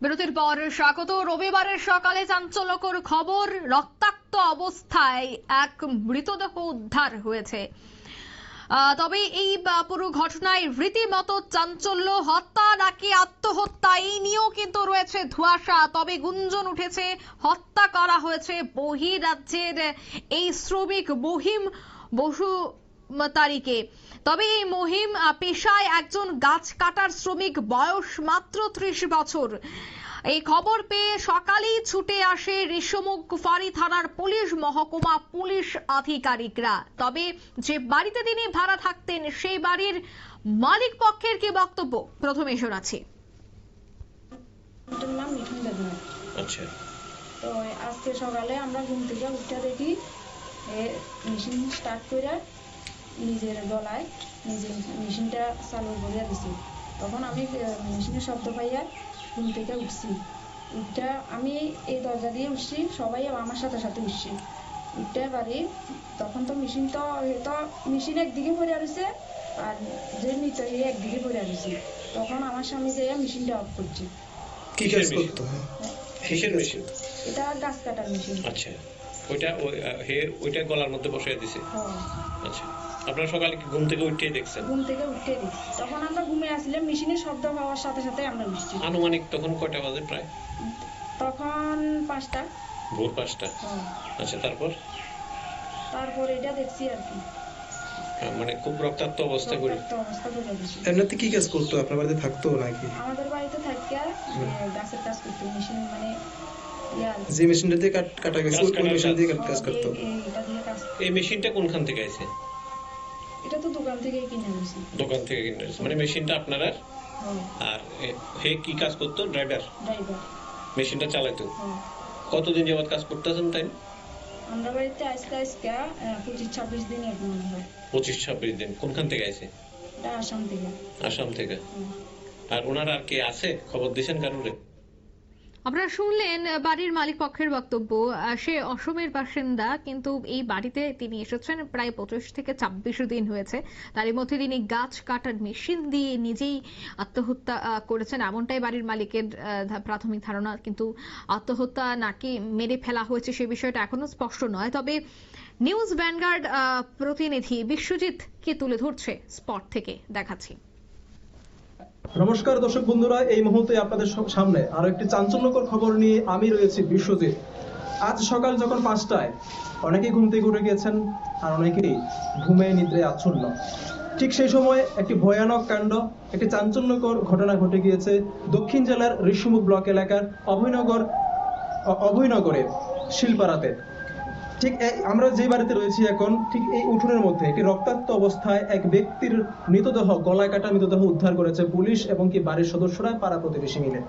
বিরতির পর স্বাগত। রবিবারের সকালে চাঞ্চল্যকর খবর, রক্তাক্ত অবস্থায় এক মৃতদেহ উদ্ধার হয়েছে। তবে এই পুরো ঘটনায় রীতিমতো চাঞ্চল্য, হত্যা নাকি আত্মহত্যা এই নিয়েও কিন্তু রয়েছে ধোঁয়াশা। তবে গুঞ্জন উঠেছে হত্যা করা হয়েছে বহিরাজ্যের এই শ্রমিক মহিম বসুমতারীকে। তবে এই মহিম পেশায় একজন গাছ কাটার শ্রমিক, বয়স মাত্র 30 বছর। এই খবর পেয়ে সকালেই ছুটে আসে ঋষিমুখবাড়ি থানার পুলিশ মহকুমা পুলিশ আধিকারিকরা। তবে যে বাড়িতে তিনি ভাড়া থাকতেন সেই বাড়ির মালিক পক্ষের কি বক্তব্য, প্রথমে শোনাচ্ছি। নাম মিঠুন দেবনাথ। আচ্ছা, তো আজকে সকালে আমরা ঘুম থেকে উঠে দেখি মেশিন স্টার্ট করে নিজের গলায় নিজে মেশিনটা চালু করিয়া দিছি। তখন আমি মেশিনের শব্দ পাইয়া ঘুম থেকে উঠছি। উঠটা আমি এই দরজা দিয়ে উঠছি, সবাই আমার সাথে সাথে উঠছি। উঠতে পারি তখন তো মেশিন একদিকে পড়ে রয়েছে আর যে মৃত একদিকে পড়ে রয়েছে। তখন আমার স্বামী যাইয়া মেশিনটা অফ করছে। কি কাজ করতে হয়? কিসের মেশিন? এটা গাছ কাটার মেশিন। আচ্ছা, ওইটা গলার মধ্যে বসিয়ে দিছে। আচ্ছা, আপনারা সকালে কি ঘুম থেকে উঠে দেখছেন? ঘুম থেকে উঠে দেখছি। তখন আমরা ঘুমিয়ে আসছিলাম, মেশিনের শব্দ পাওয়ার সাথে সাথে আমরা উঠছি। আনুমানিক তখন কয়টা বাজে? প্রায় তখন 5টা, ভোর 5টা। আচ্ছা, তারপর এটা দেখছি আর কি। মানে খুব রক্তাক্ত অবস্থা করে। এমনিতে কি কাজ করতো? আপনার বাড়িতে থাকতো নাকি? আমাদের বাড়িতে থাকিয়া গাছের কাজ করতো। মেশিন মানে যে মেশিনটা দিয়ে কাটা গেছে ওই মেশিন দিয়ে কাজ করতো। এই মেশিনটা কোনখান থেকে আইছে? এটা তো দোকান থেকে কিনে আনছি। দোকান থেকে কিনে আনছি, মানে মেশিনটা আপনার? আর হে কি কাজ করতো? ড্রাইভার মেশিনটা চালাতো। কতদিন যাবত কাজ করতেছেন? তাই আমরা বাড়িতে আজকে 25-26 দিন এখন মনে হয়। 25-26 দিন। কোনখান থেকে আইছে? এটা আসাম থেকে। আসাম থেকে। আর ওনারা আর কে আছে? খবর দিয়েছেন কারুরে? আপনারা শুনলেন বাড়ির মালিক পক্ষের বক্তব্য। সে অসমের বাসিন্দা, কিন্তু এই বাড়িতে তিনি এসেছেন প্রায় 25 থেকে 26 দিন হয়েছে। তারই মধ্যে তিনি গাছ কাটার মেশিন দিয়ে নিজেই আত্মহত্যা করেছেন, এমনটাই বাড়ির মালিকের প্রাথমিক ধারণা। কিন্তু আত্মহত্যা নাকি মেরে ফেলা হয়েছে সে বিষয়টা এখনো স্পষ্ট নয়। তবে নিউজ ভ্যানগার্ড প্রতিনিধি বিশ্বজিৎ কে তুলে ধরছে স্পট থেকে, দেখাচ্ছি। নমস্কার দর্শক বন্ধুরা, এই মুহূর্তে আপনাদের সামনে আরো একটি চাঞ্চল্যকর খবর নিয়ে আমি রয়েছি বিশ্বজিৎ। আজ সকাল যখন 5টায় অনেকেই ঘুম থেকে উঠে গিয়েছেন আর অনেকেই ঘুমে নিদ্রায় আচ্ছন্ন। ঠিক সেই সময় একটি ভয়ানক কাণ্ড, একটি চাঞ্চল্যকর ঘটনা ঘটে গিয়েছে দক্ষিণ জেলার ঋষিমুখ ব্লক এলাকার অভয়নগরে শিলপাড়াতে। ঠিক আমরা যে বাড়িতে রয়েছি এখন, ঠিক এই উঠোনের মধ্যে একটি রক্তাক্ত অবস্থায় এক ব্যক্তির মৃতদেহ, গলায় কাটা মৃতদেহ উদ্ধার করেছে পুলিশ এবং কি বাড়ির সদস্যরা, পাড়া প্রতিবেশী মিলে।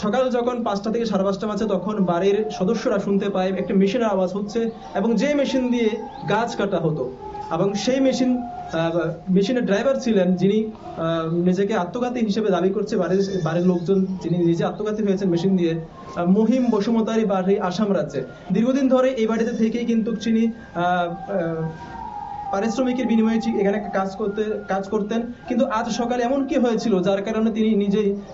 সকাল যখন 5টা থেকে 5:30 বাজে তখন বাড়ির সদস্যরা শুনতে পায় একটি মেশিনের আওয়াজ হচ্ছে এবং যে মেশিন দিয়ে গাছ কাটা হতো এবং সেই মেশিনের ড্রাইভার ছিলেন যিনি নিজেকে আত্মঘাতী হিসেবে দাবি করছে বাড়ির লোকজন, যিনি নিজে আত্মঘাতী হয়েছেন মেশিন দিয়ে, মহিম বসুমতারী বাড়ি, আসাম রাজ্যে। দীর্ঘদিন ধরে এই বাড়িতে থেকেই কিন্তু তিনি পারিশ্রমিকের বিনিময়ে এখানে কাজ করতেন। কিন্তু আজ সকালে এমন কি হয়েছিল যার কারণে তিনি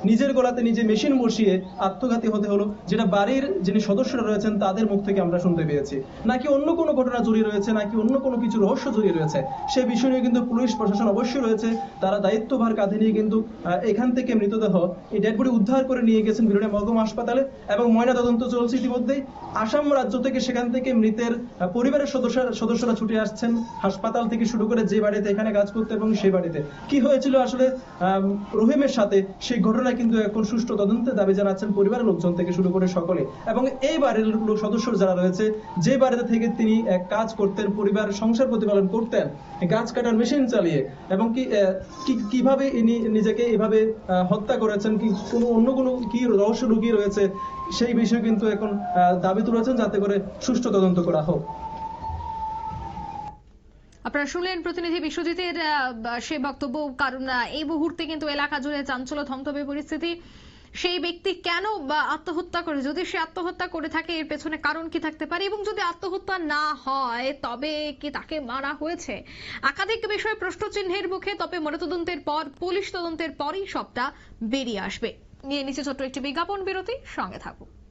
নিজের গলাতে নিজে মেশিন বসিয়ে আত্মঘাতী হতে হলো, যেটা বাড়ির যিনি সদস্যরা রয়েছেন তাদের মুখ থেকে আমরা শুনতে পেয়েছি। নাকি অন্য কোনো ঘটনা জড়িয়ে রয়েছে, নাকি অন্য কোনো কিছু রহস্য জড়িয়ে রয়েছে, সে বিষয় নিয়ে কিন্তু পুলিশ প্রশাসন অবশ্যই রয়েছে। তারা দায়িত্বভার কাঁধে নিয়ে কিন্তু এখান থেকে মৃতদেহ, এই ডেড বডি উদ্ধার করে নিয়ে গেছেন বিরুলিয়া মহকুমা হাসপাতালে এবং ময়না তদন্ত চলছে ইতিমধ্যেই। আসাম রাজ্য থেকে সেখান থেকে মৃতের পরিবারের সদস্যরা ছুটে আসছেন হাসপাতাল থেকে শুরু করে যে বাড়িতে এখানে কাজ করতে, এবং সেই বাড়িতে কি হয়েছিল আসলে রহিমের সাথে সেই ঘটনা কিন্তু এখন সুষ্ঠু তদন্তের দাবি জানাচ্ছেন পরিবারের লোকজন থেকে শুরু করে সকলে। এবং এই বাড়ির সদস্য যারা রয়েছে, যে বাড়িতে থেকে তিনি কাজ করতেন, পরিবার সংসার প্রতিপালন করতেন গাছ কাটার মেশিন চালিয়ে, এবং কিভাবে ইনি নিজেকে এভাবে হত্যা করেছেন, কি অন্য কোনো কি রহস্য লুকিয়ে রয়েছে, সেই বিষয়ে কিন্তু এখন দাবি তুলেছেন যাতে করে সুষ্ঠু তদন্ত করা হোক। আপনারা শুনলেন প্রতিনিধি বিশ্বজিতের সে বক্তব্য। কারণ এই মুহূর্তে কিন্তু এলাকা জুড়ে চাঞ্চল্য, থমথমে পরিস্থিতি। সেই ব্যক্তি কেন আত্মহত্যা করে, যদি সে আত্মহত্যা করে থাকে এর পেছনে কারণ কি থাকতে পারে, এবং যদি আত্মহত্যা না হয় তবে কি তাকে মারা হয়েছে, একাধিক বিষয় প্রশ্নচিহ্নের মুখে। তবে ময়নাতদন্তের পর, পুলিশ তদন্তের পরই সবটা বেরিয়ে আসবে। নিয়ে নিচে ছোট্ট একটি বিজ্ঞাপন বিরতি, সঙ্গে থাকুন।